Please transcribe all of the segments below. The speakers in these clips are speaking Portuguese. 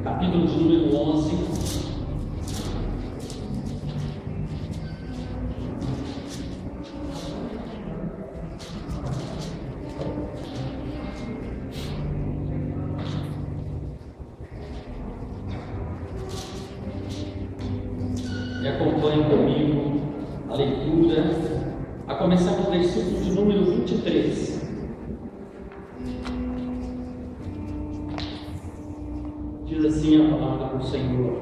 capítulo de número 11. E acompanhe comigo a leitura, a começar do versículo de número 23. Diz assim a palavra do Senhor: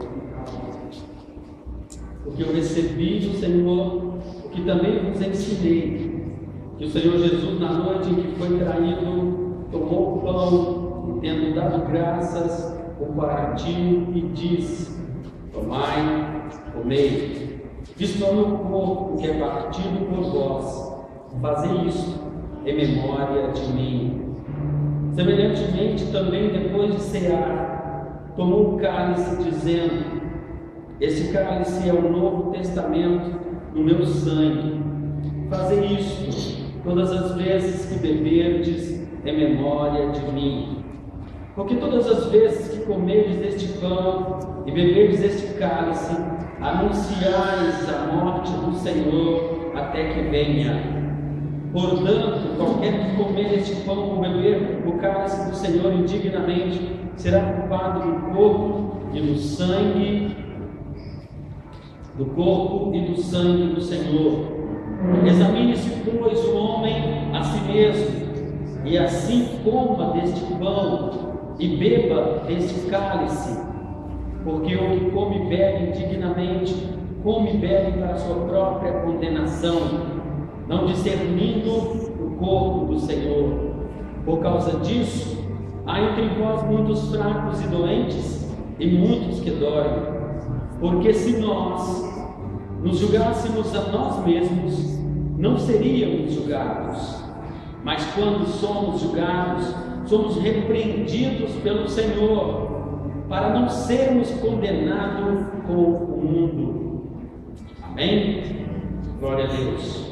porque eu recebi do Senhor o que também vos ensinei, que o Senhor Jesus, na noite em que foi traído, tomou o pão e, tendo dado graças, o partiu e disse: tomai, comei, isto é o meu corpo que é partido por vós, fazei isso em memória de mim. Semelhantemente também, depois de cear, tomou o cálice, dizendo: esse cálice é o novo testamento no meu sangue. Fazei isto todas as vezes que beberdes em memória de mim. Porque todas as vezes que comerdes deste pão e beberdes deste cálice, anunciais a morte do Senhor até que venha. Portanto, qualquer que comer este pão ou beber o cálice do Senhor indignamente, será culpado do corpo e do sangue, do corpo e do sangue do Senhor. Examine-se, pois, o homem a si mesmo, e assim coma deste pão e beba deste cálice, porque o que come e bebe indignamente, come e bebe para a sua própria condenação, não discernindo o corpo do Senhor. Por causa disso, há entre vós muitos fracos e doentes, e muitos que dormem. Porque se nós nos julgássemos a nós mesmos, não seríamos julgados. Mas quando somos julgados, somos repreendidos pelo Senhor, para não sermos condenados com o mundo. Amém? Glória a Deus.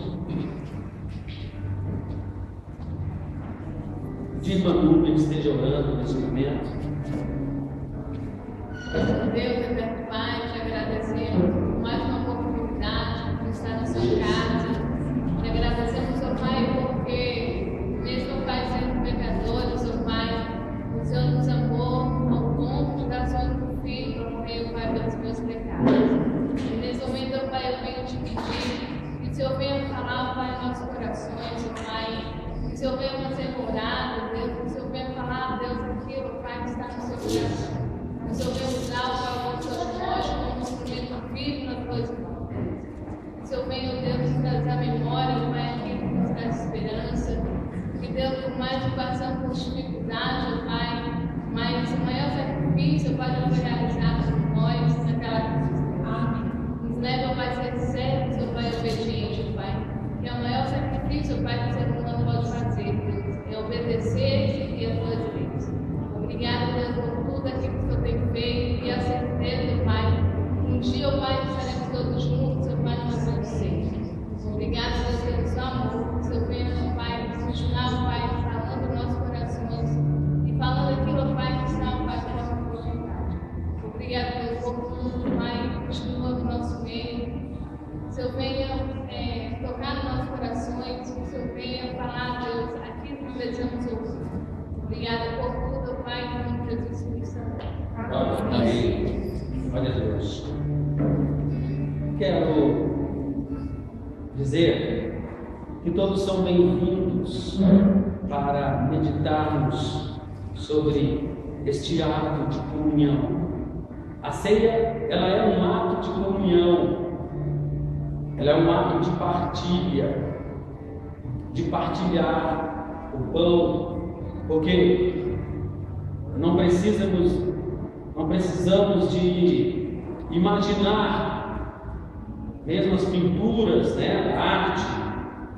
De irmã Núbia que esteja orando nesse momento. Deus, eterno Pai, te agradecemos por mais uma oportunidade de estar na sua casa. Te agradecemos, ó Pai, porque, mesmo, Pai, sendo pecadores, ó Pai, o Senhor nos amou ao ponto de dar seu único filho para morrer, Pai, pelos meus pecados. E nesse momento, ó Pai, eu venho te pedir que o Senhor venha falar, Pai, em nossos corações, ó Pai, que o Senhor venha fazer morada, Deus, que o Senhor venha falar, Deus, aquilo, Pai, que está no seu coração. Que o Senhor venha usar o Pai, nós como instrumento vivo nas tuas mãos. Que o Senhor venha, Deus, nos trazer a memória, Pai, aquilo que nos traz esperança. Que Deus, por mais que passamos por dificuldade, Pai, mas o maior sacrifício, Pai, já foi realizado por nós naquela cruz. Nos leva, Pai, a ser servos, ó Pai, obediente, Pai. Que é o maior sacrifício, Pai, que o ser humano pode fazer, Deus, é obedecer e seguir as tuas leis. Obrigada, Deus, por tudo aquilo que o Senhor tem feito e a certeza, Pai, um dia, ó Pai, estaremos todos juntos, ó Pai, nós vamos ser. Obrigada, Deus, pelo seu amor, que o Senhor venha, ó Pai, continuar, Pai, falando em nossos corações e falando aquilo, ó Pai, que está, ó Pai, pela sua vontade. Obrigada, Deus, por tudo, Pai, continua no nosso meio. Que o Senhor venha tocar nos nossos corações, que o Senhor venha falar, Deus, aquilo que desejamos ouvir. Obrigada por tudo, Pai, em nome de Jesus Cristo. Amém. Glória a Deus. Quero dizer que todos são bem-vindos para meditarmos sobre este ato de comunhão. A ceia, ela é um ato de comunhão, ela é um ato de partilha, de partilhar o pão, porque não precisamos de imaginar mesmo as pinturas, né, a arte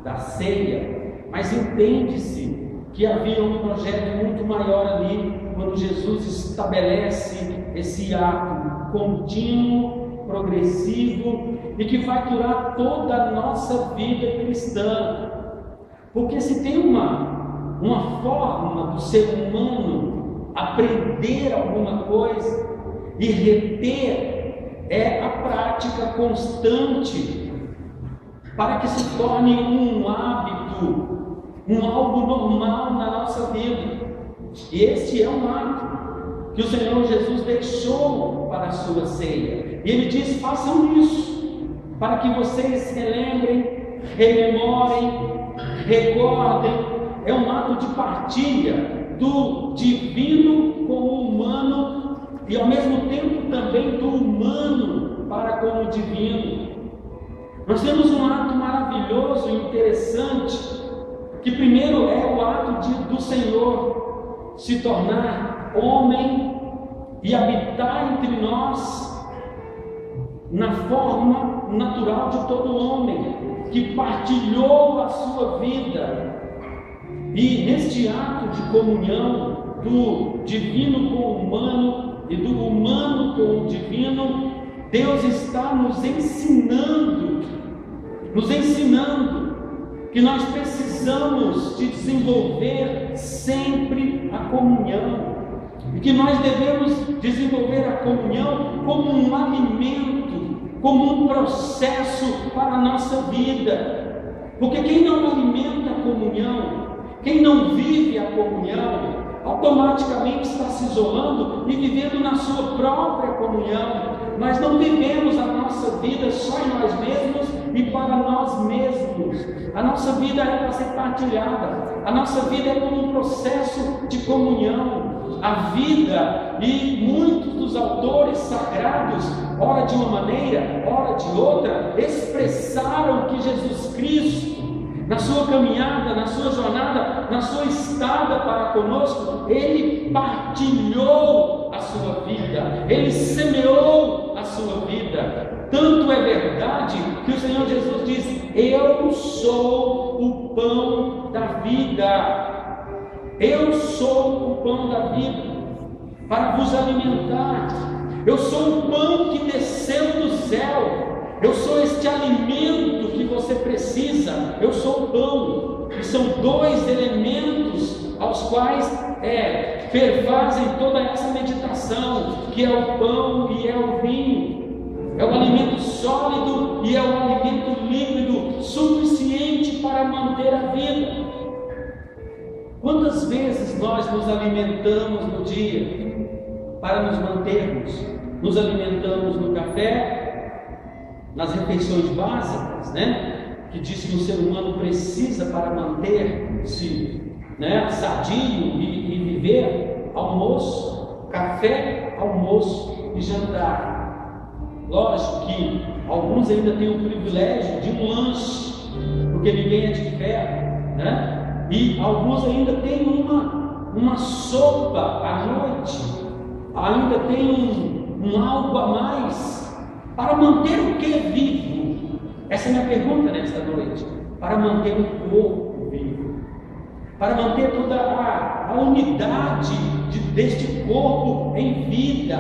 da ceia, mas entende-se que havia um projeto muito maior ali, quando Jesus estabelece esse ato contínuo, progressivo e que vai durar toda a nossa vida cristã. Porque se tem uma forma do ser humano aprender alguma coisa, E reter é a prática constante para que se torne um hábito, algo normal na nossa vida. E este é um ato que o Senhor Jesus deixou para a sua ceia. E Ele diz: façam isso, para que vocês relembrem, rememorem, recordem. É um ato de partilha do divino com o humano e ao mesmo tempo também do humano para com o divino. Nós temos um ato maravilhoso e interessante, que primeiro é o ato do Senhor se tornar homem e habitar entre nós na forma natural de todo homem, que partilhou a sua vida. E neste ato de comunhão do divino com o humano e do humano com o divino, Deus está nos ensinando que nós precisamos de desenvolver sempre a comunhão, e que nós devemos desenvolver a comunhão como um alimento, como um processo para a nossa vida. Porque quem não alimenta a comunhão, quem não vive a comunhão, automaticamente está se isolando e vivendo na sua própria comunhão. Nós não vivemos a nossa vida só em nós mesmos e para nós mesmos. A nossa vida é para ser partilhada. A nossa vida é como um processo de comunhão. A vida, e muitos dos autores sagrados, ora de uma maneira, ora de outra, expressaram que Jesus Cristo, na sua caminhada, na sua jornada, na sua estada para conosco, Ele partilhou a sua vida, Ele semeou a sua vida. Tanto é verdade que o Senhor Jesus diz: eu sou o pão da vida, eu sou o pão da vida, para vos alimentar. Eu sou o pão que desceu do céu. Eu sou este alimento que você precisa. Eu sou o pão. E são dois elementos aos quais perfazem toda essa meditação, que é o pão e é o vinho. É o alimento sólido e é o alimento líquido, suficiente para manter a vida. Quantas vezes nós nos alimentamos no dia para nos mantermos? Nos alimentamos no café, nas refeições básicas, que diz que o ser humano precisa para manter-se sadio e viver: almoço, café, almoço e jantar. Lógico que alguns ainda têm o privilégio de um lanche, porque ninguém é de ferro, e alguns ainda têm uma sopa à noite, ainda tem um algo a mais, para manter o que vivo? Essa é a minha pergunta nesta noite. Para manter o corpo vivo, para manter toda a unidade deste corpo em vida.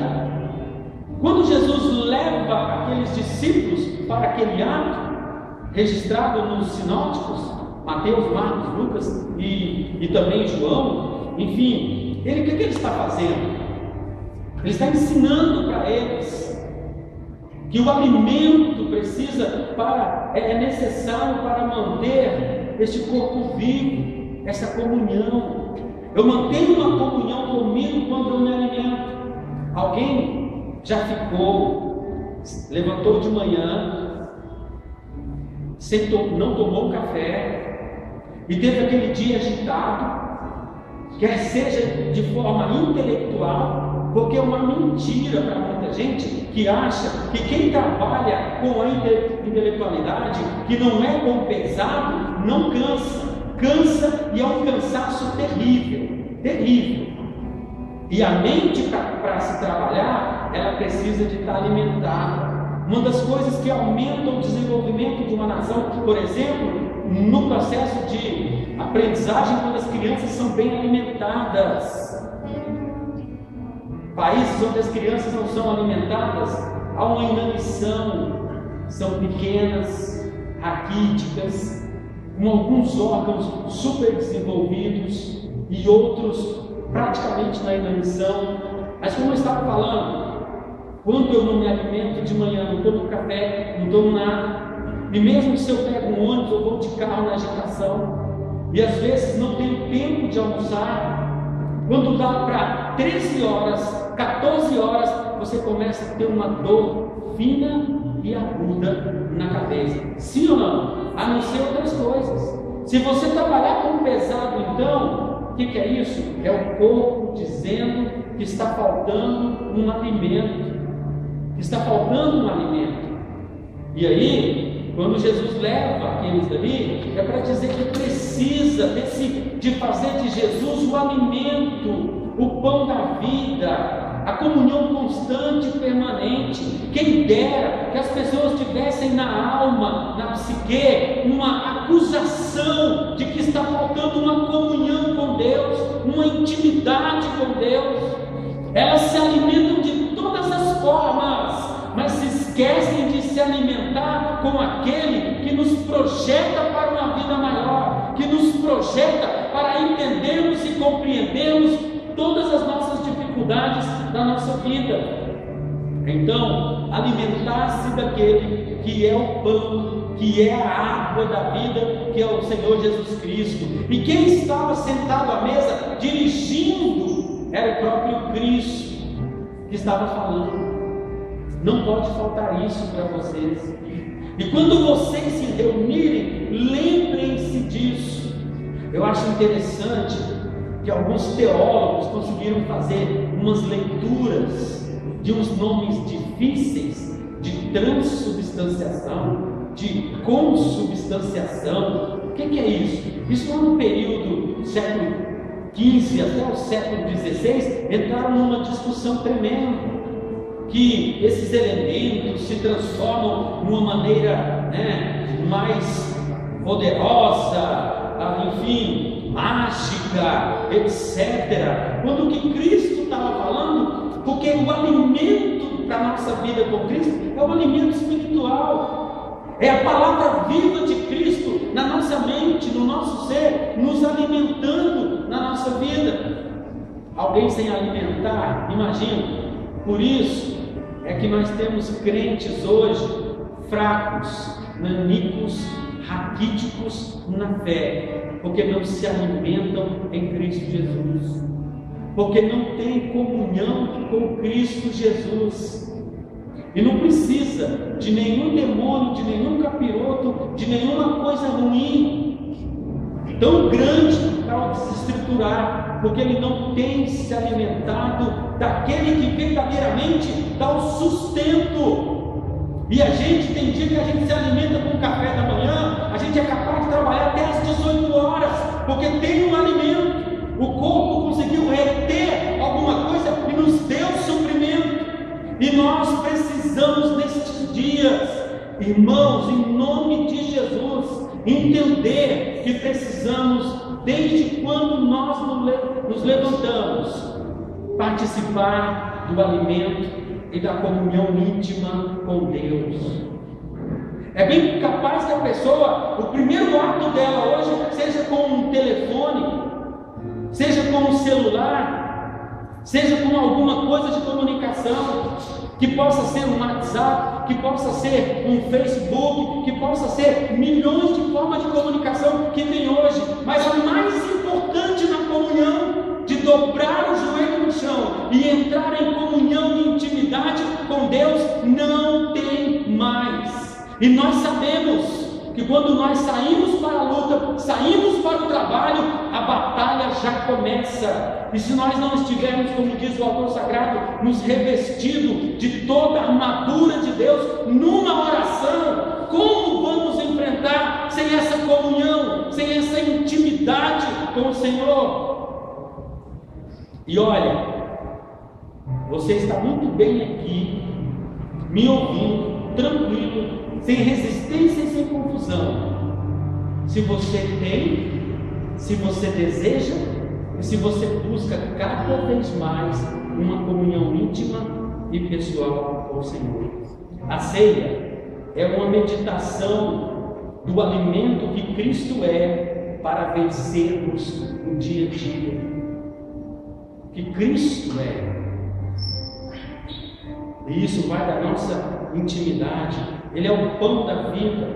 Quando Jesus leva aqueles discípulos para aquele ato, registrado nos sinóticos, Mateus, Marcos, Lucas e também João, enfim, o que ele está fazendo? Ele está ensinando para eles que o alimento é necessário para manter este corpo vivo, essa comunhão. Eu mantenho uma comunhão comigo quando eu me alimento. Alguém já levantou de manhã, não tomou café e teve aquele dia agitado, quer seja de forma intelectual, porque é uma mentira para muita gente que acha que quem trabalha com a intelectualidade, que não é com pesado, não cansa. Cansa, e é um cansaço terrível, terrível. E a mente, para se trabalhar, ela precisa de estar alimentada. Uma das coisas que aumentam o desenvolvimento de uma nação, por exemplo, no processo de aprendizagem, quando as crianças são bem alimentadas. Países onde as crianças não são alimentadas, há uma inanição, são pequenas, raquíticas, com alguns órgãos super desenvolvidos e outros praticamente na inanição. Mas como eu estava falando, Quando eu não me alimento de manhã, não tomo café, não tomo nada, e mesmo se eu pego um ônibus ou vou de carro na agitação, e às vezes não tenho tempo de almoçar, quando dá para 13 horas, 14 horas, você começa a ter uma dor fina e aguda na cabeça. Sim ou não? A não ser outras coisas. Se você trabalhar com pesado, então, o que é isso? É o corpo dizendo que está faltando um alimento. Que está faltando um alimento. E aí, quando Jesus leva aqueles ali, é para dizer que precisa de fazer de Jesus o alimento, o pão da vida, a comunhão constante e permanente. Quem dera que as pessoas tivessem na alma, na psique, uma acusação de que está faltando uma comunhão com Deus, uma intimidade com Deus. Elas se alimentam de todas as formas, mas se esquecem de se alimentar com aquele que nos projeta para uma vida maior, que nos projeta para entendermos e compreendermos todas as nossas dificuldades da nossa vida. Então, alimentar-se daquele que é o pão, que é a água da vida, que é o Senhor Jesus Cristo. E quem estava sentado à mesa dirigindo era o próprio Cristo que estava falando. Não pode faltar isso para vocês. E quando vocês se reunirem, lembrem-se disso. Eu acho interessante que alguns teólogos conseguiram fazer umas leituras de uns nomes difíceis, de transubstanciação, de consubstanciação. O que é isso? Isso no período do século XV até o século XVI entraram numa discussão tremenda, que esses elementos se transformam de uma maneira mais poderosa, enfim, mágica, etc. Quando o que Cristo estava falando, porque o alimento para a nossa vida com Cristo é o alimento espiritual, é a palavra viva de Cristo na nossa mente, no nosso ser, nos alimentando na nossa vida. Alguém sem alimentar, imagina. Por isso é que nós temos crentes hoje fracos, nanicos, raquíticos na fé, porque não se alimentam em Cristo Jesus, porque não têm comunhão com Cristo Jesus. E não precisa de nenhum demônio, de nenhum capiroto, de nenhuma coisa ruim tão grande para o desestruturar, porque ele não tem se alimentado daquele que verdadeiramente dá o sustento. E a gente tem dia que a gente se alimenta com o café da manhã, a gente é capaz de trabalhar até às 18 horas, porque tem um alimento. O corpo conseguiu reter alguma coisa e nos deu suprimento. E nós precisamos nestes dias, irmãos, em nome de Jesus, entender que precisamos, desde quando nós nos levantamos, participar do alimento e da comunhão íntima com Deus. É bem capaz que a pessoa, o primeiro ato dela hoje, seja com um telefone, seja com um celular, seja com alguma coisa de comunicação, que possa ser um WhatsApp, que possa ser um Facebook, que possa ser milhões de formas de comunicação que tem hoje, mas a mais importante na comunhão, de dobrar o joelho no chão e entrar em comunhão e intimidade com Deus, não tem mais. E nós sabemos que quando nós saímos para a luta, saímos para o trabalho, a batalha já começa. E se nós não estivermos, como diz o autor sagrado, nos revestido de toda a armadura de Deus, numa oração, como vamos enfrentar sem essa comunhão, sem essa intimidade com o Senhor? E olha, você está muito bem aqui, me ouvindo, tranquilo, sem resistência e sem confusão, se você tem, se você deseja e se você busca cada vez mais uma comunhão íntima e pessoal com o Senhor. A ceia é uma meditação do alimento que Cristo é para vencermos o dia a dia, que Cristo é. E isso vai da nossa intimidade. Ele é o pão da vida,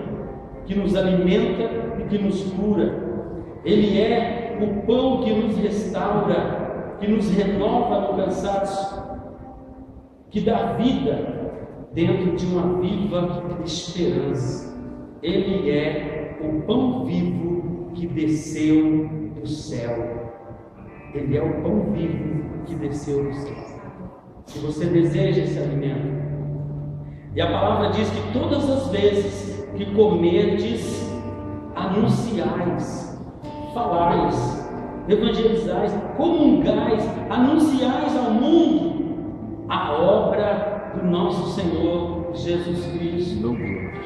que nos alimenta e que nos cura. Ele é o pão que nos restaura, que nos renova no cansaço, que dá vida dentro de uma viva esperança. Ele é o pão vivo que desceu do céu. Ele é o pão vivo que desceu do céu. Se você deseja esse alimento, e a palavra diz que todas as vezes que comerdes, anunciais, falais, evangelizais, comungais, anunciais ao mundo a obra do nosso Senhor Jesus Cristo.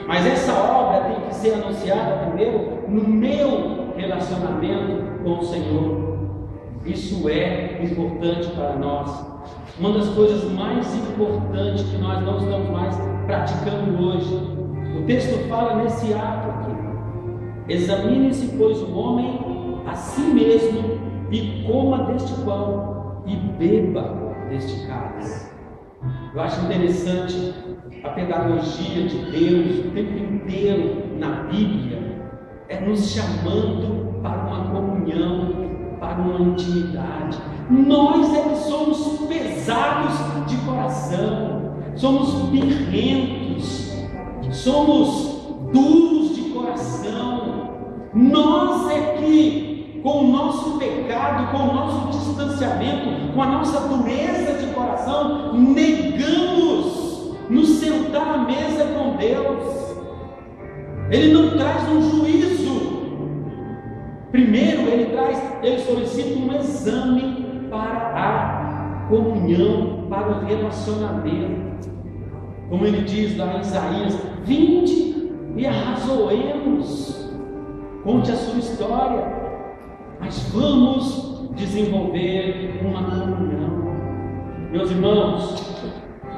Mas essa obra tem que ser anunciada primeiro no meu relacionamento com o Senhor. Isso é importante para nós. Uma das coisas mais importantes que nós não estamos mais praticando hoje. O texto fala nesse ato aqui: examine-se, pois, o homem a si mesmo, e coma deste pão e beba deste cálice. Eu acho interessante a pedagogia de Deus o tempo inteiro na Bíblia, é nos chamando para uma comunhão, para uma intimidade. Nós é que somos pesados de coração, somos birrentos, somos duros de coração. Nós é que, com o nosso pecado, com o nosso distanciamento, com a nossa dureza de coração, negamos nos sentar à mesa com Deus. Ele não traz um juízo. Primeiro ele solicita um exame para a comunhão, para o relacionamento. Como ele diz lá em Isaías: vinde e arrazoemos, conte a sua história, mas vamos desenvolver uma comunhão. Meus irmãos,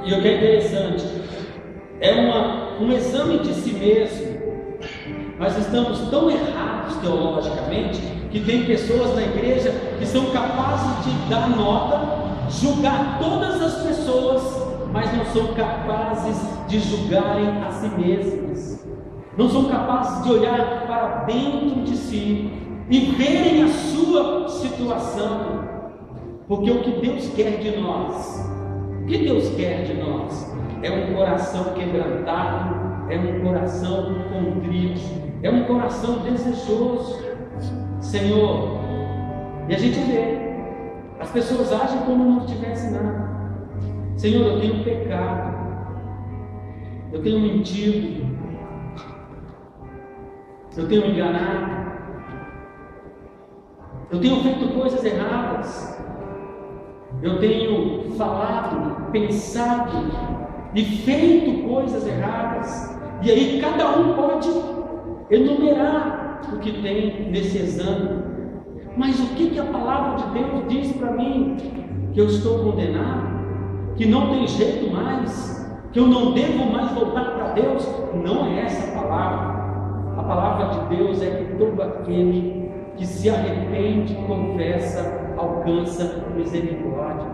e o que é interessante, é um exame de si mesmo. Nós estamos tão errados teologicamente que tem pessoas na igreja que são capazes de dar nota, julgar todas as pessoas, mas não são capazes de julgarem a si mesmas. Não são capazes de olhar para dentro de si e verem a sua situação. Porque o que Deus quer de nós, é um coração quebrantado, é um coração contrito, é um coração desejoso. Senhor, e a gente vê, as pessoas agem como não tivesse nada. Senhor, eu tenho pecado, eu tenho mentido, eu tenho enganado, eu tenho feito coisas erradas, eu tenho falado, pensado e feito coisas erradas. E aí cada um pode enumerar o que tem nesse exame. Mas o que a palavra de Deus diz para mim? Que eu estou condenado? Que não tem jeito mais? Que eu não devo mais voltar para Deus? Não é essa a palavra. A palavra de Deus é que todo aquele que se arrepende e confessa alcança misericórdia.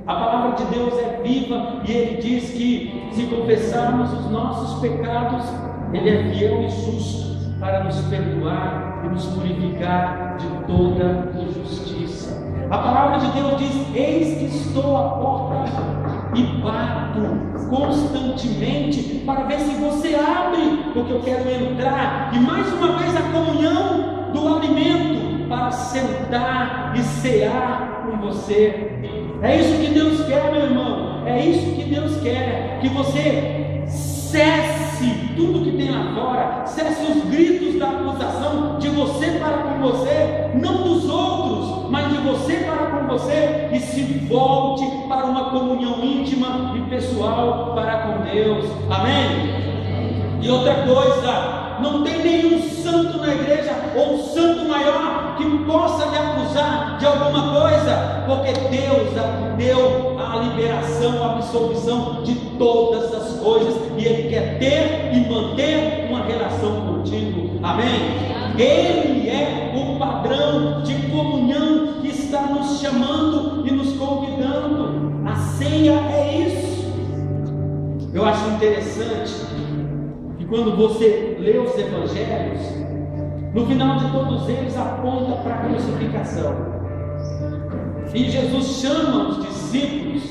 A palavra de Deus é viva e Ele diz que se confessarmos os nossos pecados, Ele é fiel e justo para nos perdoar e nos purificar de toda injustiça. A palavra de Deus diz: eis que estou à porta e bato constantemente para ver se você abre, porque eu quero entrar. E mais uma vez a comunhão do alimento para sentar e cear com você. É isso que Deus quer, meu irmão. É isso que Deus quer. Que você cesse tudo que tem lá fora, cesse os gritos da acusação de você para com você, não dos outros, mas de você para com você, e se volte para uma comunhão íntima e pessoal para com Deus. Amém? E outra coisa, não tem nenhum santo na igreja ou um santo maior que possa lhe acusar de alguma coisa, porque Deus deu a liberação, a absolvição de todas as coisas, e Ele quer ter e manter uma relação contigo. Amém? Ele é o padrão de comunhão que está nos chamando e nos convidando. A ceia é isso. acho interessante que quando você lê os evangelhos, no final de todos eles aponta para a crucificação. E Jesus chama os discípulos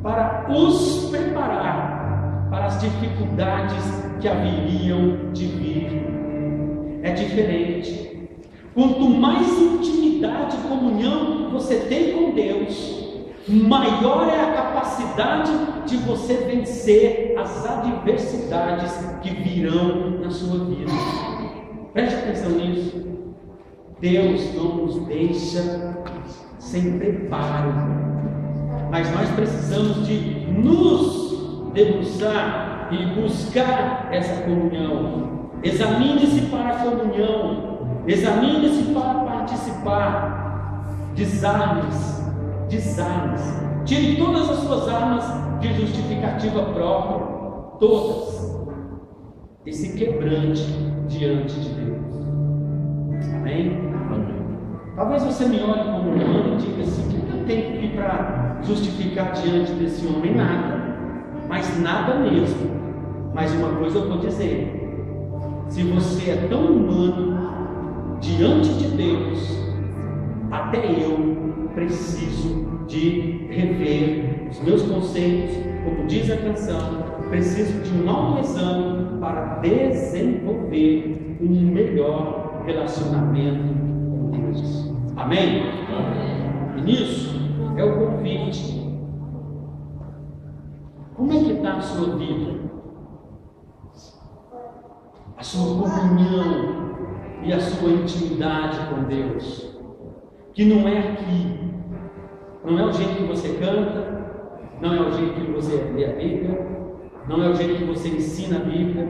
para os preparar para as dificuldades que haveriam de vir. É diferente. Quanto mais intimidade e comunhão você tem com Deus, maior é a capacidade de você vencer as adversidades que virão na sua vida. Preste atenção nisso. Deus não nos deixa sem preparo, mas nós precisamos de nos debruçar e buscar essa comunhão. Examine-se para a comunhão, examine-se para participar. Desarme-se. Tire todas as suas armas de justificativa própria, todas, e se quebrante diante de Deus. Amém? Talvez você me olhe como humano e diga assim: o que eu tenho que ir para justificar diante desse homem? Nada, mas nada mesmo. Mas uma coisa eu vou dizer: se você é tão humano diante de Deus, até eu preciso de rever os meus conceitos, como diz a canção. Preciso de um autoexame para desenvolver um melhor relacionamento com Deus. Amém? E nisso é o convite. Como é que está a sua vida? A sua comunhão e a sua intimidade com Deus? Que não é aqui, não é o jeito que você canta, não é o jeito que você lê a Bíblia, não é o jeito que você ensina a Bíblia,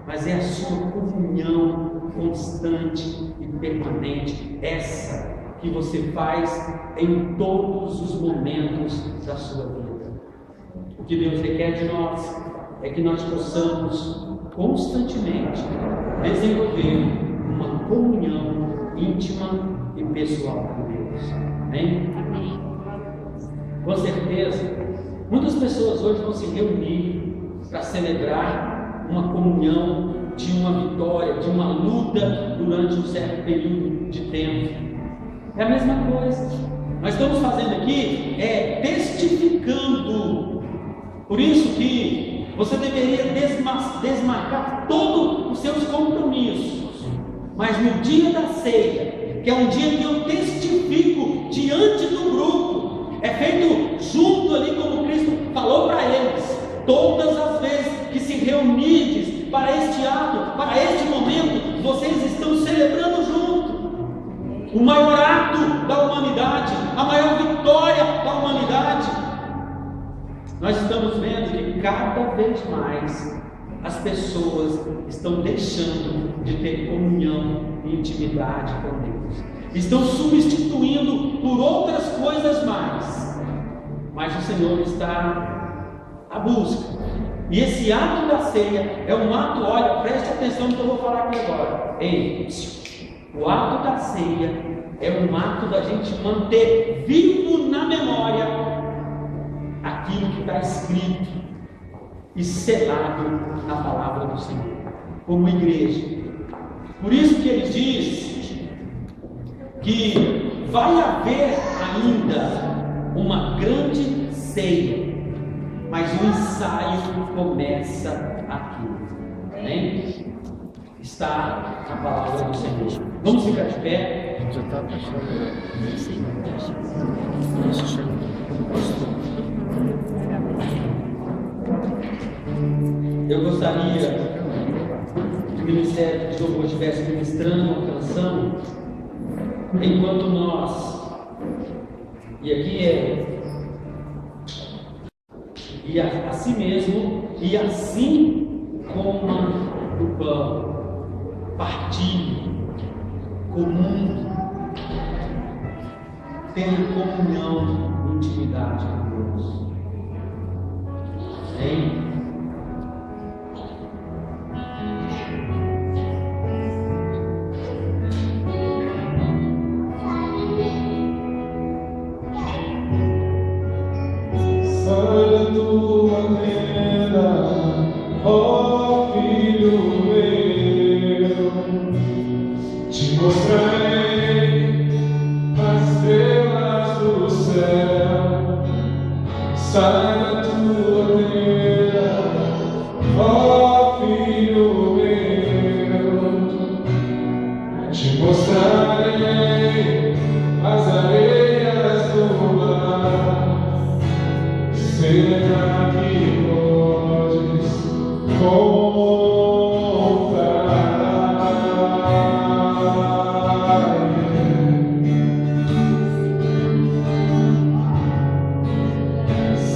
mas é a sua comunhão constante e permanente, essa que você faz em todos os momentos da sua vida. O que Deus requer de nós é que nós possamos constantemente desenvolver uma comunhão íntima e pessoal com Deus. Amém? Amém. Com certeza, muitas pessoas hoje vão se reunir para celebrar uma comunhão de uma vitória, de uma luta durante um certo período de tempo. É a mesma coisa. Nós estamos fazendo aqui testificando. Por isso que você deveria desmarcar todos os seus compromissos, mas no dia da ceia, que é um dia que eu testifico diante do grupo, é feito junto ali, como Cristo falou para eles: todas as vezes que se reunirdes para este ato, para este momento, vocês estão celebrando junto o maior ato da humanidade, a maior vitória da humanidade. Nós estamos vendo que cada vez mais as pessoas estão deixando de ter comunhão e intimidade com Deus, estão substituindo por outras coisas mais, mas o Senhor está à busca. E esse ato da ceia é um ato, olha, preste atenção no que eu vou falar aqui agora. O ato da ceia é um ato da gente manter vivo na memória aquilo que está escrito e selado na palavra do Senhor, como igreja. Por isso que ele diz que vai haver ainda uma grande ceia, mas o ensaio começa aqui. Amém? Está na palavra do Senhor. Vamos ficar de pé. Já está passando. Eu gostaria que o Ministério de Louvor estivesse ministrando uma canção, enquanto nós, e aqui e assim mesmo, e assim coma o pão, partilhe, comungue, tenha comunhão e intimidade com Deus. Amém? Santo, sai da tua terra, ó filho meu, te mostrarei as areias do mar. Será que podes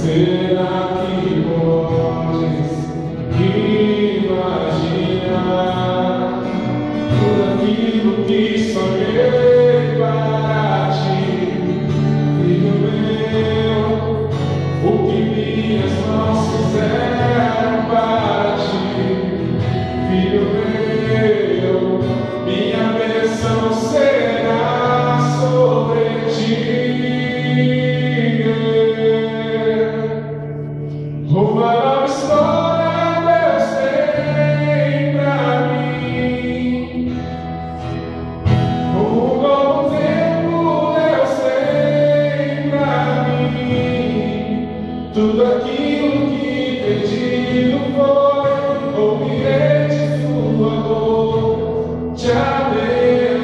será que podes imaginar tudo aquilo que sonhei para ti, filho meu? O que minhas mãos fizeram para ti, filho meu? Minha bênção será sobre ti. Uma nova história Deus tem pra mim, um novo tempo Deus tem pra mim. Tudo aquilo que perdido foi, ouvirei de tua boca, te abençoarei.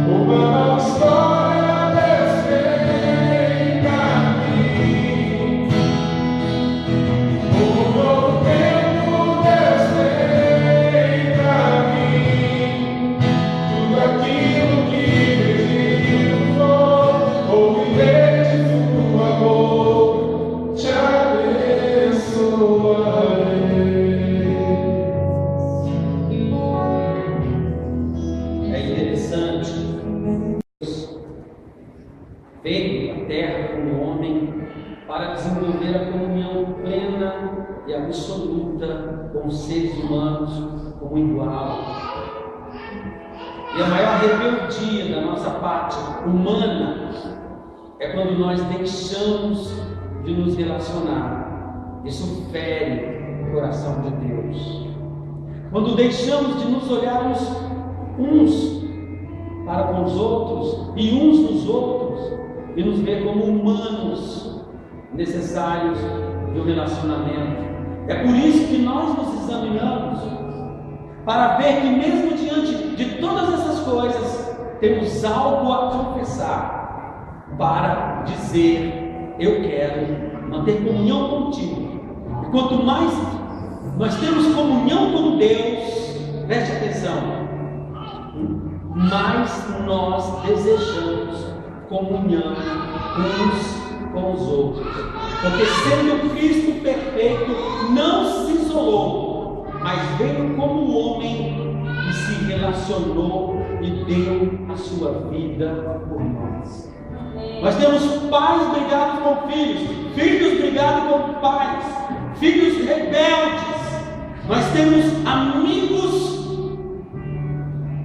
Uma nova história veio à terra como homem para desenvolver a comunhão plena e absoluta com os seres humanos como igual. E a maior rebeldia da nossa parte humana é quando nós deixamos de nos relacionar. Isso fere o coração de Deus. Quando deixamos de nos olharmos uns para com os outros e uns nos outros e nos ver como humanos necessários do relacionamento. É por isso que nós nos examinamos, para ver que mesmo diante de todas essas coisas, temos algo a confessar, para dizer: eu quero manter comunhão contigo. E quanto mais nós temos comunhão com Deus, preste atenção, mais nós desejamos comunhão uns com os outros, porque sendo Cristo perfeito, não se isolou, mas veio como homem e se relacionou e deu a sua vida por nós. Nós temos pais brigados com filhos, filhos brigados com pais, filhos rebeldes. Nós temos amigos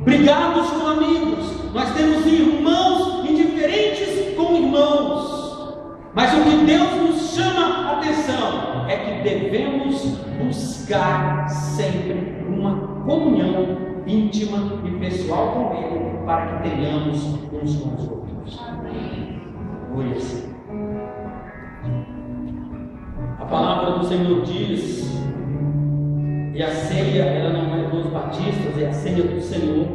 brigados com amigos, nós temos irmãos indiferentes com irmãos. Mas o que Deus nos chama a atenção é que devemos buscar sempre uma comunhão íntima e pessoal com Ele, para que tenhamos uns com os outros. Foi assim. A palavra do Senhor diz, e a ceia, ela não é dos batistas, é a ceia do Senhor.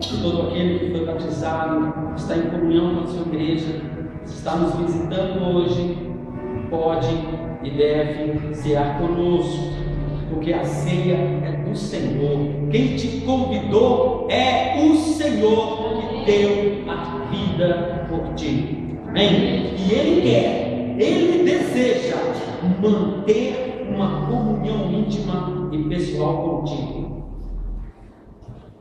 E todo aquele que foi batizado, está em comunhão com a sua igreja, está nos visitando hoje, pode e deve cear conosco, porque a ceia é do Senhor. Quem te convidou é o Senhor que deu a vida por ti. Amém? E Ele quer, Ele deseja manter uma comunhão íntima e pessoal contigo.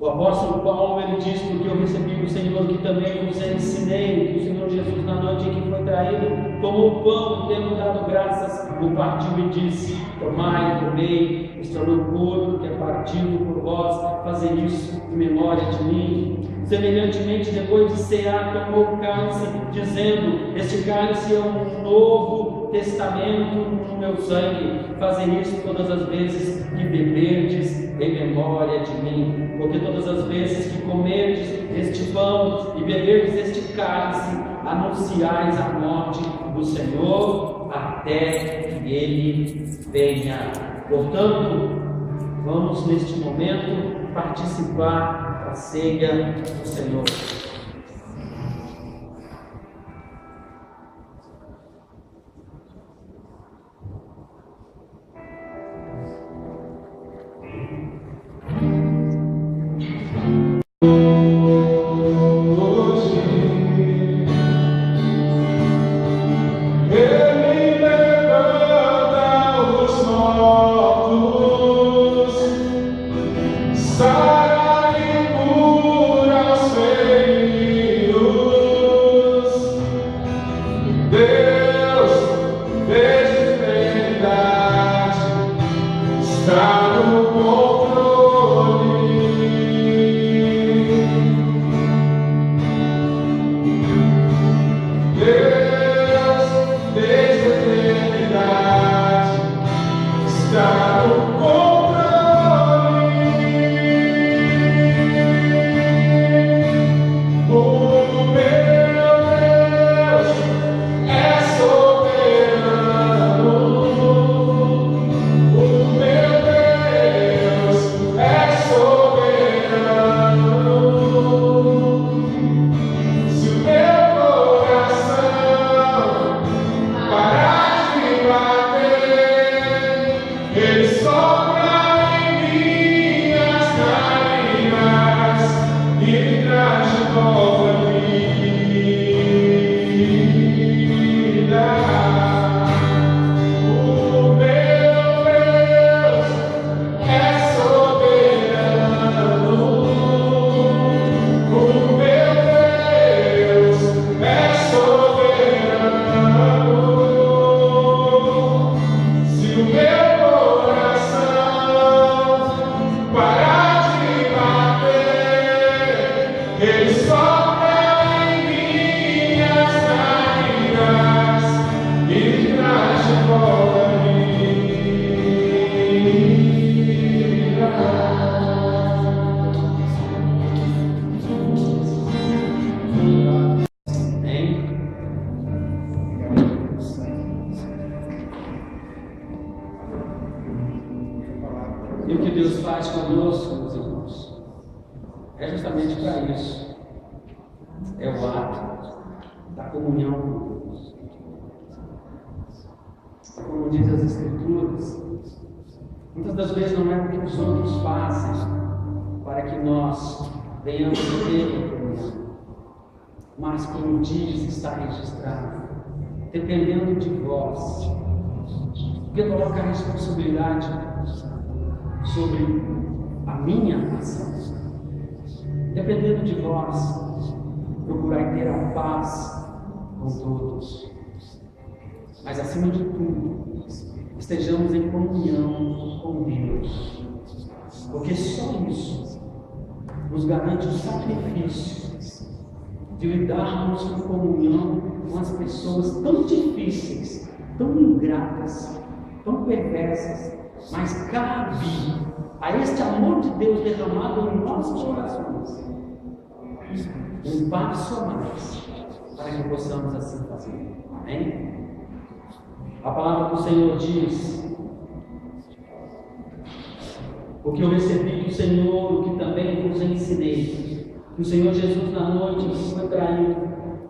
O apóstolo Paulo, ele diz: porque eu recebi do Senhor que também vos ensinei, que o Senhor Jesus, na noite em que foi traído, tomou o pão, tendo dado graças, o partiu e disse: tomai, comei, este é o meu corpo que é partido por vós, fazei isso em memória de mim. Semelhantemente, depois de cear, tomou o cálice, dizendo: este cálice é um novo testamento no meu sangue. Fazei isso todas as vezes que beberdes em memória de mim. Porque todas as vezes que comerdes este pão e beberdes este cálice, anunciais a morte do Senhor até que Ele venha. Portanto, vamos neste momento participar da ceia do Senhor. E o que Deus faz conosco, meus irmãos, é justamente para isso. É o ato da comunhão com Deus. Como diz as Escrituras, muitas das vezes não é o que os outros fazem para que nós venhamos ter comunhão, mas como diz, está registrado, dependendo de vós, porque coloca a responsabilidade sobre a minha ação. Dependendo de vós, procurai ter a paz com todos. Mas acima de tudo, estejamos em comunhão com Deus. Porque só isso nos garante o sacrifício de lidarmos com comunhão com as pessoas tão difíceis, tão ingratas, tão perversas. Mas cabe a este amor de Deus derramado em nossos corações um passo a mais para que possamos assim fazer. Amém? A palavra do Senhor diz: o que eu recebi do Senhor, o que também vos ensinei, que o Senhor Jesus, na noite em que foi traído,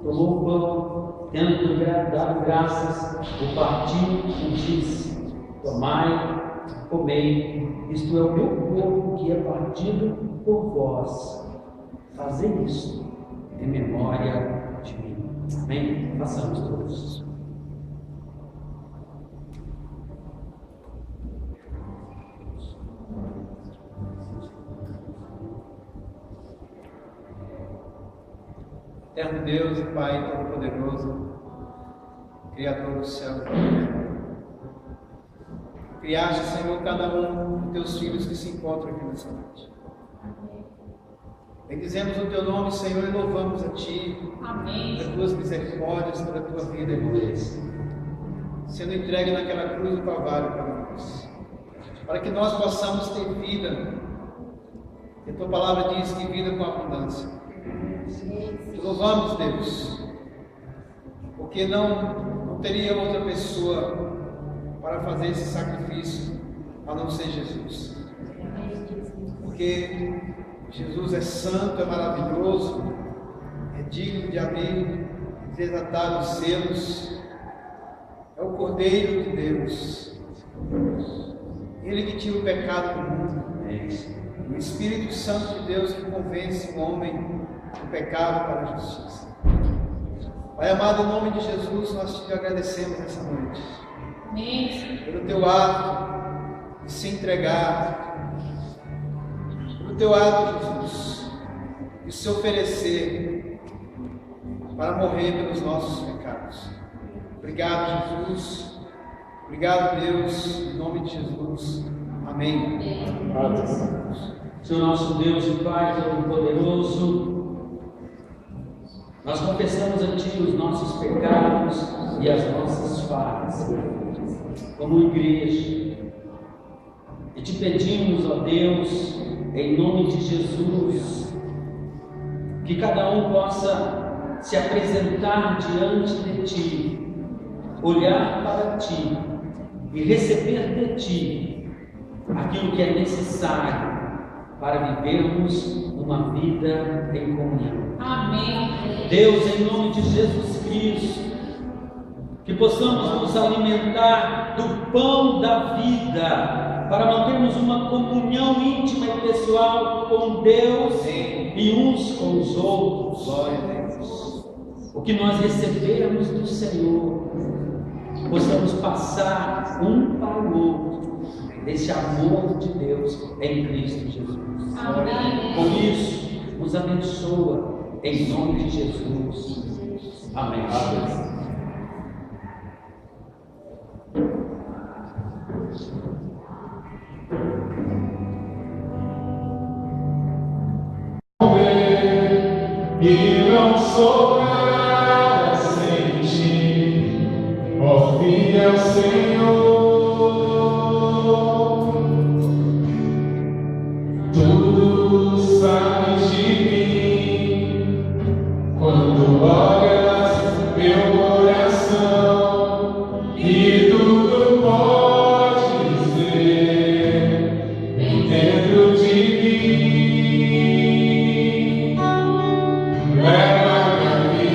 tomou o pão, tendo dado graças, o partiu e disse: tomai, comei, isto é o meu corpo que é partido por vós. Fazei isso em memória de mim. Amém? Façamos todos. Eterno Deus e Pai Todo-Poderoso, Criador do céu e da terra, criaste, Senhor, cada um dos teus filhos que se encontram aqui nessa noite. Bendizemos o teu nome, Senhor, e louvamos a ti. Amém. Pelas tuas misericórdias, pela tua vida, irmão, sendo entregue naquela cruz do Calvário para nós, para que nós possamos ter vida. E a tua palavra diz que vida com abundância. Te louvamos, Deus, porque não teria outra pessoa para fazer esse sacrifício a não ser Jesus. Porque Jesus é santo, é maravilhoso, é digno de abrir, desatar os selos, é o Cordeiro de Deus, Ele que tira o pecado do mundo, o Espírito Santo de Deus que convence o homem do pecado para a justiça. Pai amado, em nome de Jesus, nós te agradecemos nessa noite, pelo teu ato de se entregar, pelo teu ato, Jesus, de se oferecer para morrer pelos nossos pecados. Obrigado, Jesus. Obrigado, Deus, em nome de Jesus. Amém. Senhor nosso Deus e Pai Todo-Poderoso, nós confessamos a Ti os nossos pecados e as nossas falhas, como igreja, e te pedimos, ó Deus, em nome de Jesus, que cada um possa se apresentar diante de Ti, olhar para Ti e receber de Ti aquilo que é necessário para vivermos uma vida em comunhão. Amém. Deus, em nome de Jesus Cristo, que possamos nos alimentar do pão da vida, para mantermos uma comunhão íntima e pessoal com Deus e uns com os outros. Glória a Deus. O que nós recebermos do Senhor, possamos passar um para o outro desse amor de Deus em Cristo Jesus. Amém. Por isso, nos abençoa em nome de Jesus. Amém. E não sou nada sem ti, ó fiel Senhor. Tu sabes de mim, quando olhas meu coração, e tudo podes ver dentro de mim. Leva minha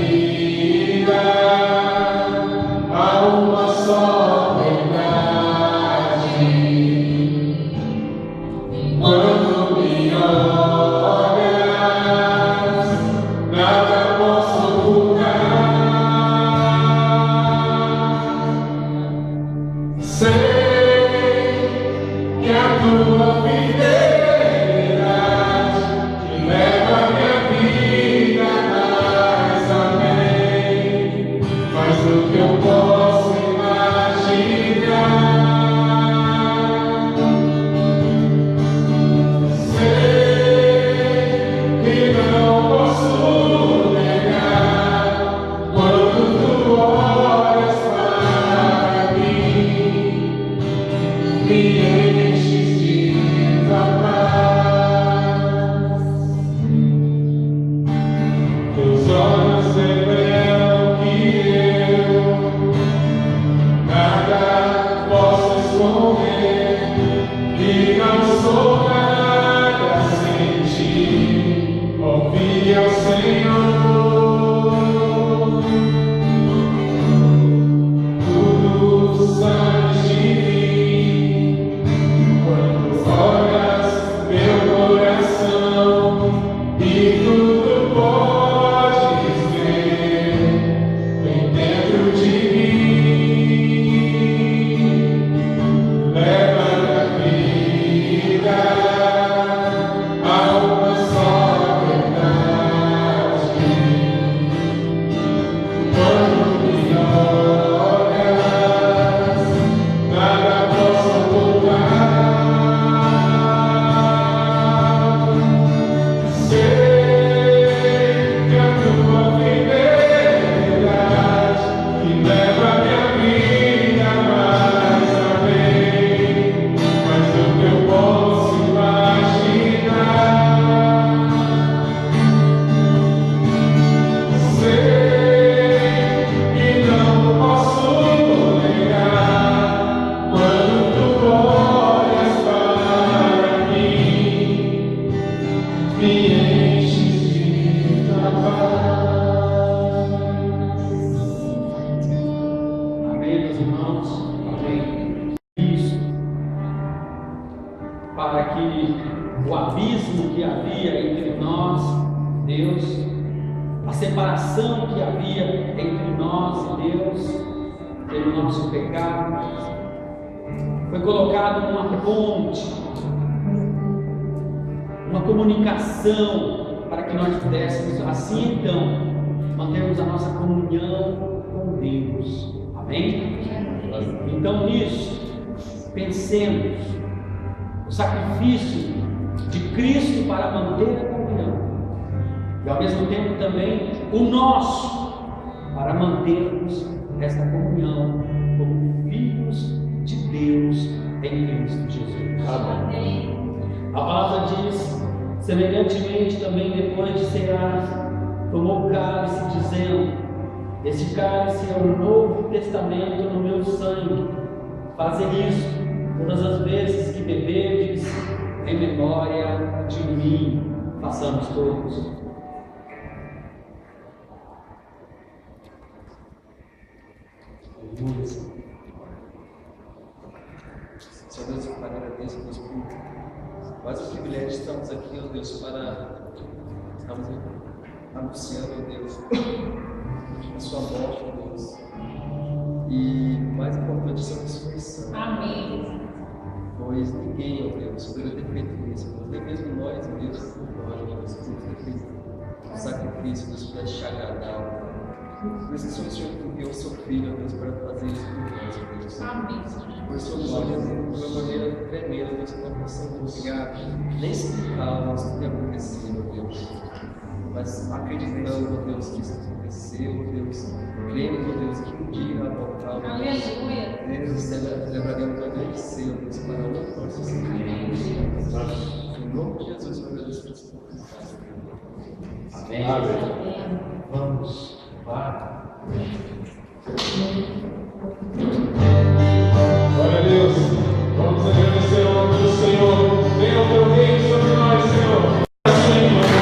Deus, a separação que havia entre nós e Deus, pelo nosso pecado. Foi colocado uma ponte, uma comunicação para que nós pudéssemos, assim então, mantermos a nossa comunhão com Deus. Amém? Então nisso, pensemos o sacrifício de Cristo para manter a comunhão e ao mesmo tempo também o nosso para mantermos esta comunhão como filhos de Deus em Cristo Jesus. Amém. A palavra diz, semelhantemente também depois de cear, tomou o cálice dizendo: este cálice é o novo testamento no meu sangue. Fazei isso todas as vezes que beberdes em memória de mim. Façamos todos. Senhor Deus, eu Pai, agradeço, Deus, por mais um privilégio de estarmos aqui, ó Deus, para estarmos anunciando, ó Deus, a sua morte, ó Deus, e mais importante, a sua ressurreição. Amém. Pois ninguém, ó Deus, poderia ter feito isso, nem mesmo nós, ó Deus, podemos ter feito um sacrifício, Deus, para te agradar. Por isso, o Senhor enviou o seu Filho, ó Deus, para fazer isso por nós, ó Deus. Amém. Por isso, glória de uma maneira tremenda, Deus, que não possamos nem explicar, Deus, o que tem acontecido, ó Deus. Mas acreditando, ó Deus, que isso aconteceu, ó Deus, crendo, ó Deus, que um dia irá voltar, ó Deus. Aleluia. Deus, celebraremos agradecer, ó Deus, para o nosso Senhor. Em nome de Jesus, eu agradeço por essa oportunidade. Amém. Amém. Vamos. Glória a Deus. Vamos agradecer o nome do Senhor. Venha o teu reino sobre nós, Senhor. Senhor.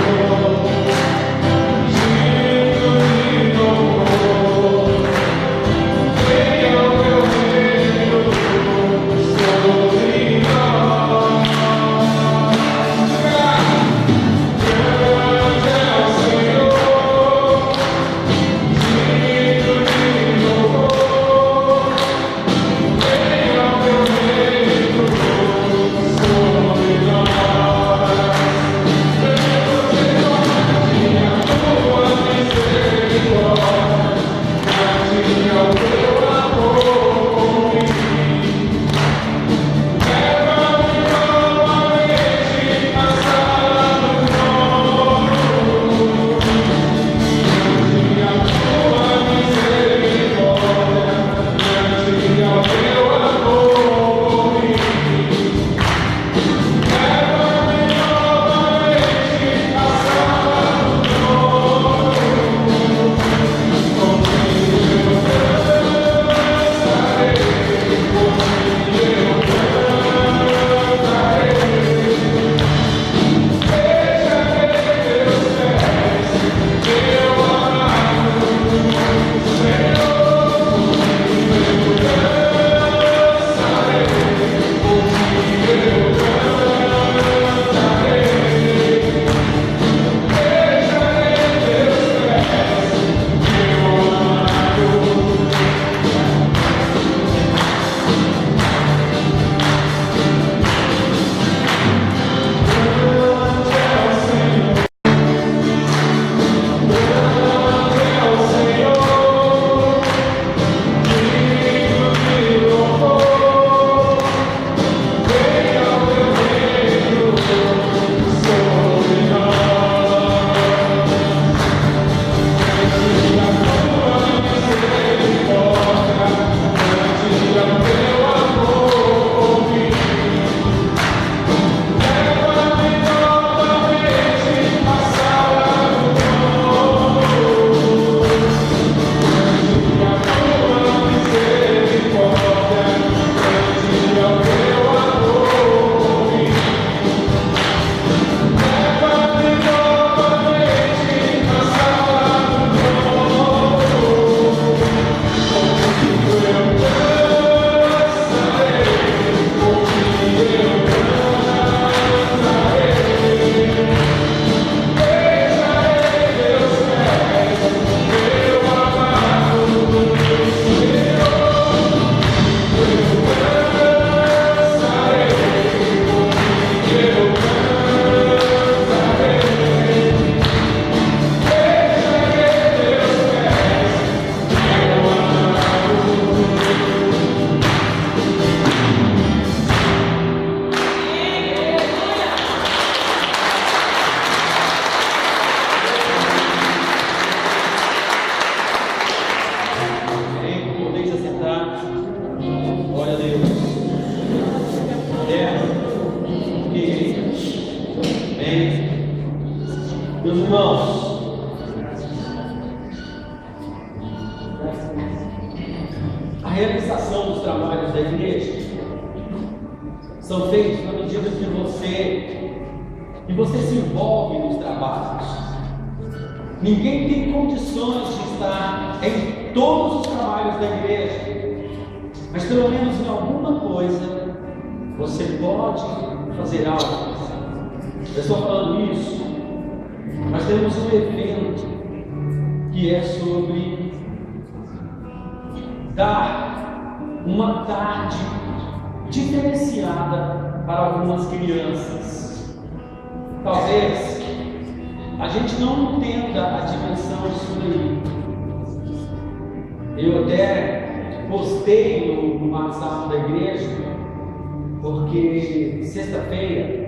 realização dos trabalhos da igreja são feitos na medida que você se envolve nos trabalhos. Ninguém tem condições de estar em todos os trabalhos da igreja, mas pelo menos em alguma coisa você pode fazer algo. Eu estou falando isso. Nós temos um evento que é sobre dar uma tarde diferenciada para algumas crianças. Talvez a gente não entenda a dimensão disso aí. Eu até postei no WhatsApp da igreja, porque sexta-feira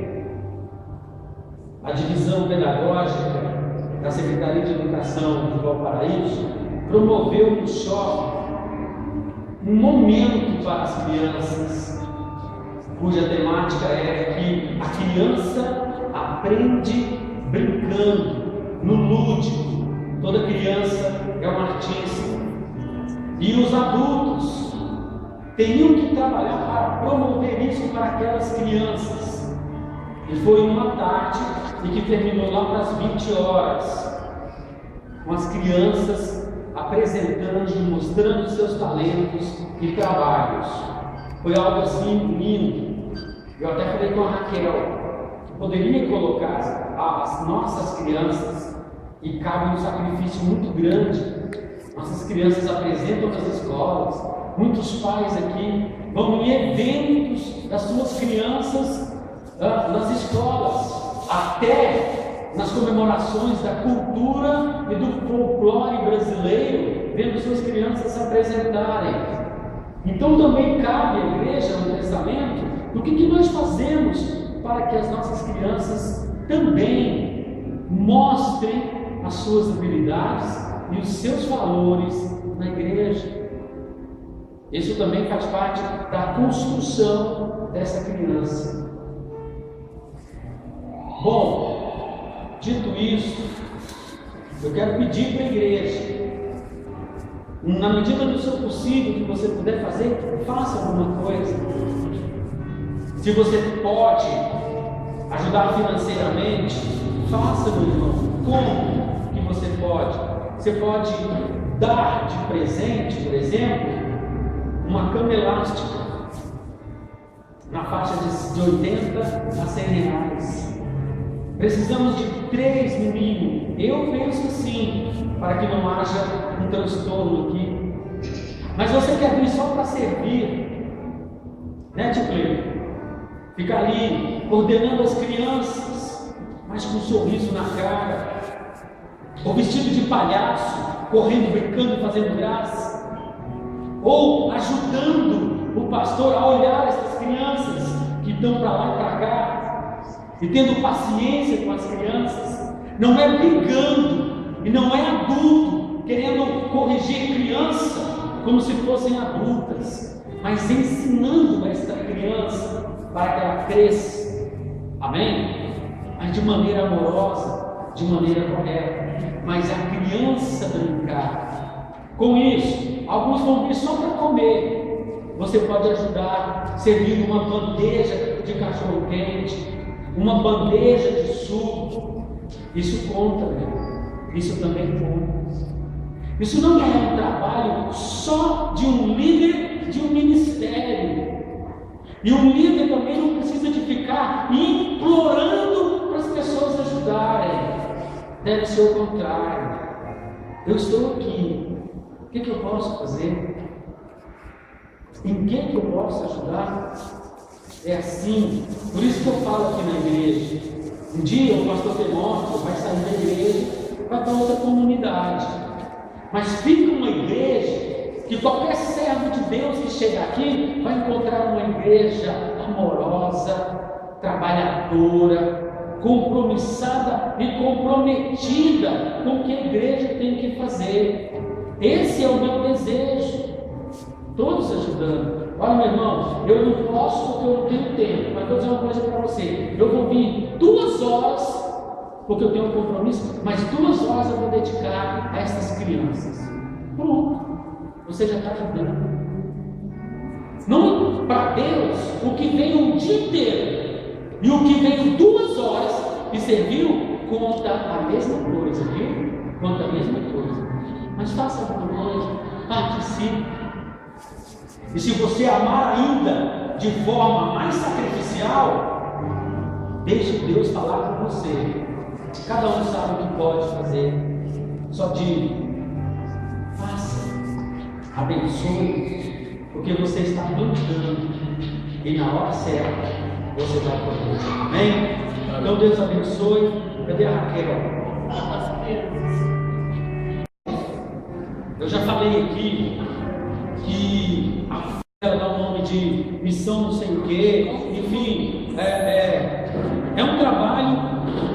a divisão pedagógica da Secretaria de Educação de Valparaíso promoveu no shopping um momento para as crianças, cuja temática é que a criança aprende brincando, no lúdico. Toda criança é um artista. E os adultos teriam que trabalhar para promover isso para aquelas crianças. E foi uma tarde e que terminou lá para as 20 horas, com as crianças apresentando e mostrando seus talentos e trabalhos. Foi algo assim lindo. Eu até falei com a Raquel, poderia colocar as nossas crianças, e cabe um sacrifício muito grande. Nossas crianças apresentam nas escolas, muitos pais aqui vão em eventos das suas crianças nas escolas, até nas comemorações da cultura e do folclore brasileiro, vendo suas crianças se apresentarem. Então também cabe à igreja um pensamento do que nós fazemos para que as nossas crianças também mostrem as suas habilidades e os seus valores na igreja. Isso também faz parte da construção dessa criança. Bom, dito isso, eu quero pedir para a igreja, na medida do seu possível, que você puder fazer, faça alguma coisa. Se você pode ajudar financeiramente, faça, meu irmão. Como que você pode? Você pode dar de presente, por exemplo, uma cama elástica na faixa de 80 a 100 reais. Precisamos de 3 no mínimo. Eu penso assim, para que não haja um transtorno aqui. Mas você quer vir só para servir, né, tio Cleber? Ficar ali coordenando as crianças, mas com um sorriso na cara, ou vestido de palhaço, correndo, brincando e fazendo graça, ou ajudando o pastor a olhar essas crianças que estão para lá e para cá, e tendo paciência com as crianças. Não é brigando, e não é adulto querendo corrigir criança como se fossem adultas, mas ensinando esta criança para que ela cresça. Amém? Mas de maneira amorosa, de maneira correta. Mas a criança brincar. Com isso, alguns vão vir só para comer. Você pode ajudar servindo uma bandeja de cachorro-quente, uma bandeja de suco. Isso conta, né? Isso também conta. Isso não é um trabalho só de um líder de um ministério. E um líder também não precisa de ficar implorando para as pessoas ajudarem. Deve ser o contrário. Eu estou aqui. O que eu posso fazer? Em que eu posso ajudar? É assim. Por isso que eu falo aqui na igreja. Um dia o pastor Demóstenes vai sair da igreja, vai para outra comunidade. Mas fica uma igreja que qualquer servo de Deus que chegar aqui vai encontrar uma igreja amorosa, trabalhadora, compromissada e comprometida com o que a igreja tem que fazer. Esse é o meu desejo. Todos ajudando. Olha, meu irmão, eu não posso porque eu não tenho tempo, mas vou dizer uma coisa para você. Eu vou vir 2 horas porque eu tenho um compromisso, mas 2 horas eu vou dedicar a essas crianças. Pronto. Você já está ajudando. Não, para Deus, o que veio um dia inteiro e o que veio 2 horas e serviu, conta a mesma coisa, viu? Conta a mesma coisa. Mas faça alguma coisa, participe. E se você amar ainda de forma mais sacrificial, deixe Deus falar com você. Cada um sabe o que pode fazer. Só diga, faça, abençoe, porque você está plantando e na hora certa você vai colher. Amém? Então Deus abençoe. Cadê a Raquel? Eu já falei aqui que a ela dá o nome de missão não sei o quê, enfim, é um trabalho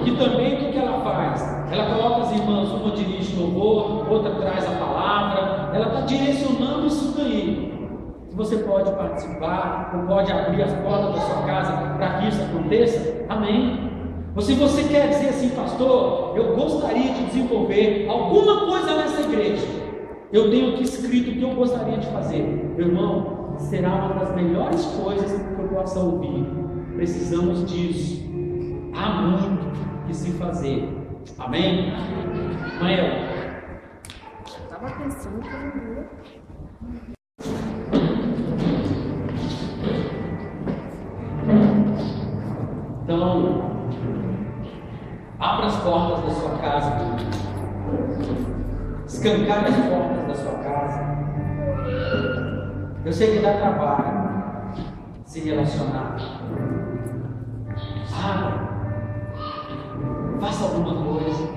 que também o que ela faz? Ela coloca as irmãs, uma dirige louvor, outra traz a palavra, ela está direcionando isso daí. Se você pode participar, ou pode abrir as portas da sua casa para que isso aconteça, amém. Ou se você quer dizer assim, pastor, eu gostaria de desenvolver alguma coisa nessa igreja, eu tenho aqui escrito o que eu gostaria de fazer, meu irmão, será uma das melhores coisas que eu possa ouvir. Precisamos disso. Há muito que se fazer. Amém? Mael. Estava pensando que eu não ia. Então, abra as portas da sua casa. Escancare as portas da sua casa. Eu sei que dá trabalho se relacionar. Faça alguma coisa.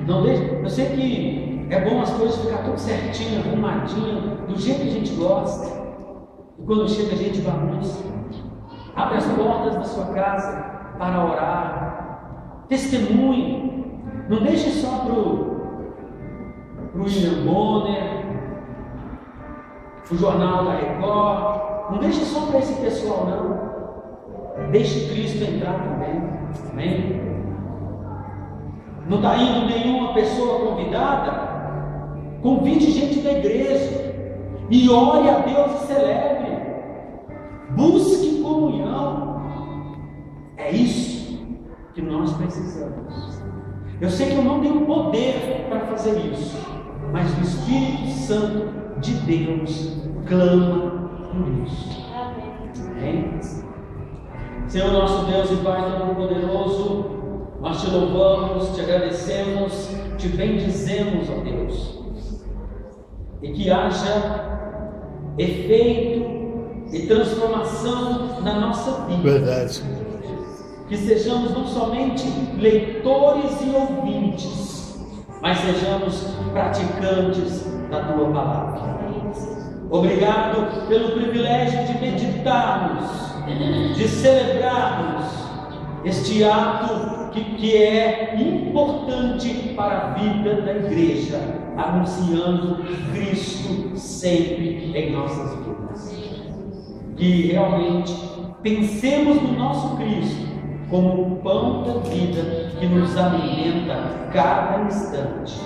Não deixe. Eu sei que é bom as coisas ficar tudo certinho, arrumadinho, do jeito que a gente gosta. E quando chega a gente bagunça. Abre as portas da sua casa para orar. Testemunhe. Não deixe só para o William Bonner, o Jornal da Record. Não deixe só para esse pessoal, não. Deixe Cristo entrar também. Amém? Não está indo nenhuma pessoa convidada? Convide gente da igreja. E ore a Deus e celebre. Busque comunhão. É isso que nós precisamos. Eu sei que eu não tenho poder para fazer isso, mas o Espírito Santo de Deus clama por isso. Amém? Senhor nosso Deus e Pai Todo-Poderoso, nós te louvamos, te agradecemos, te bendizemos, ó Deus, e que haja efeito e transformação na nossa vida. Verdade. Que sejamos não somente leitores e ouvintes, mas sejamos praticantes da Tua Palavra. Obrigado pelo privilégio de meditarmos, de celebrarmos este ato que é importante para a vida da igreja, anunciando Cristo sempre em nossas vidas. Que realmente pensemos no nosso Cristo como um pão da vida que nos alimenta cada instante.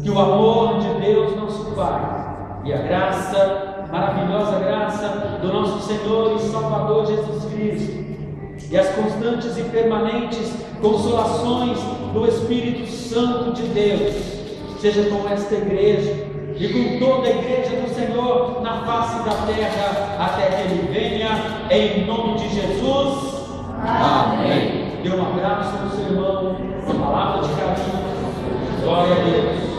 Que o amor de Deus, nosso Pai, e a graça, maravilhosa graça do nosso Senhor e Salvador Jesus Cristo, e as constantes e permanentes consolações do Espírito Santo de Deus, seja com esta igreja e com toda a igreja do Senhor na face da terra, até que Ele venha, em nome de Jesus. Amém. Dê um abraço no seu irmão, uma palavra de carinho. Glória a Deus.